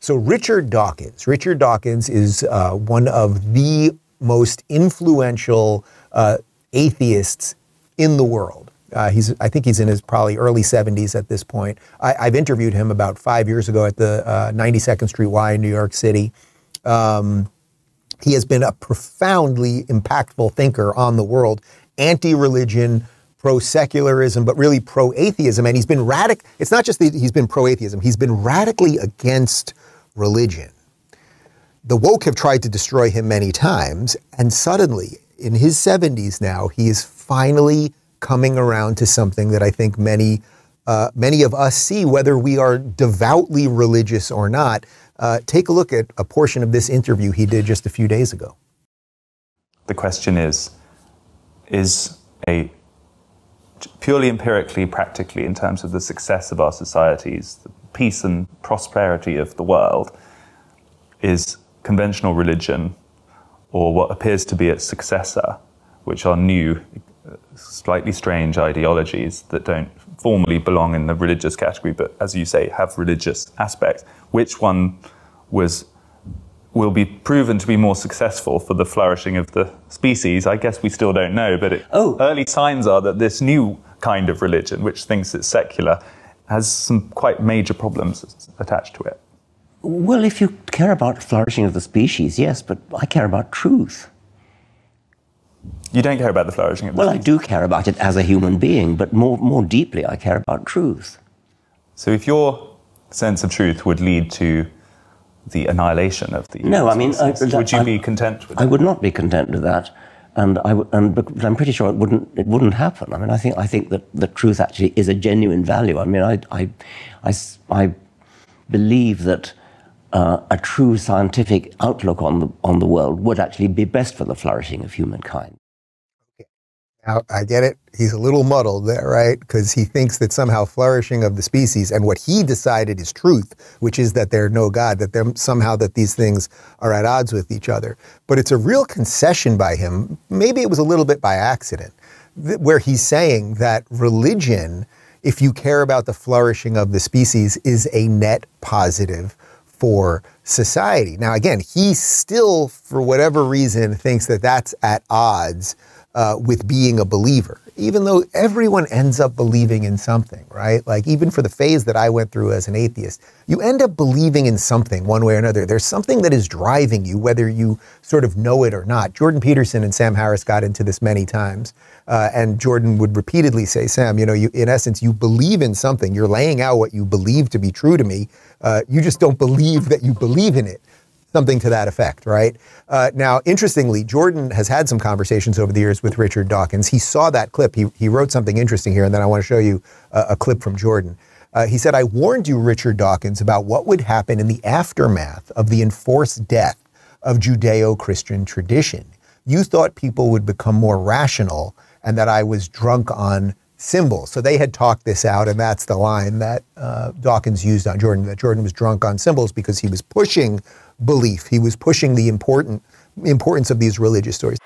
So Richard Dawkins is one of the most influential atheists in the world. I think he's in his probably early 70s at this point. I've interviewed him about 5 years ago at the 92nd Street Y in New York City. He has been a profoundly impactful thinker on the world, anti-religion, pro-secularism, but really pro-atheism. And he's been it's not just that he's been pro-atheism, he's been radically against religion. The woke have tried to destroy him many times, and suddenly, in his 70s now, he is finally coming around to something that I think many of us see, whether we are devoutly religious or not. Take a look at a portion of this interview he did just a few days ago. The question is a purely empirically, practically, in terms of the success of our societies, the peace and prosperity of the world, is conventional religion, or what appears to be its successor, which are new, slightly strange ideologies that don't formally belong in the religious category, but as you say, have religious aspects. Which one will be proven to be more successful for the flourishing of the species? I guess we still don't know, but early signs are that this new kind of religion, which thinks it's secular, has some quite major problems attached to it. Well, if you care about flourishing of the species, yes, but I care about truth. You don't care about the flourishing of the species? Well, I do care about it as a human being, but more deeply I care about truth. So if your sense of truth would lead to the annihilation of the species, would you be content with that? I would not be content with that, but I'm pretty sure it wouldn't happen. I mean, I think that the truth actually is a genuine value. I mean, I believe that a true scientific outlook on the world would actually be best for the flourishing of humankind. Now, I get it. He's a little muddled there, right? Because he thinks that somehow flourishing of the species and what he decided is truth, which is that there's no God, that somehow that these things are at odds with each other. But it's a real concession by him. Maybe it was a little bit by accident, where he's saying that religion, if you care about the flourishing of the species, is a net positive for society. Now, again, he still, for whatever reason, thinks that that's at odds with being a believer, even though everyone ends up believing in something, right? Like even for the phase that I went through as an atheist, you end up believing in something one way or another. There's something that is driving you, whether you sort of know it or not. Jordan Peterson and Sam Harris got into this many times. And Jordan would repeatedly say, Sam, you know, in essence, you believe in something. You're laying out what you believe to be true to me. You just don't believe that you believe in it. Something to that effect, right? Now, interestingly, Jordan has had some conversations over the years with Richard Dawkins. He saw that clip. He wrote something interesting here, and then I want to show you a clip from Jordan. He said, I warned you, Richard Dawkins, about what would happen in the aftermath of the enforced death of Judeo-Christian tradition. You thought people would become more rational and that I was drunk on symbols. So they had talked this out, and that's the line that Dawkins used on Jordan, that Jordan was drunk on symbols because he was pushing belief. He was pushing the importance of these religious stories.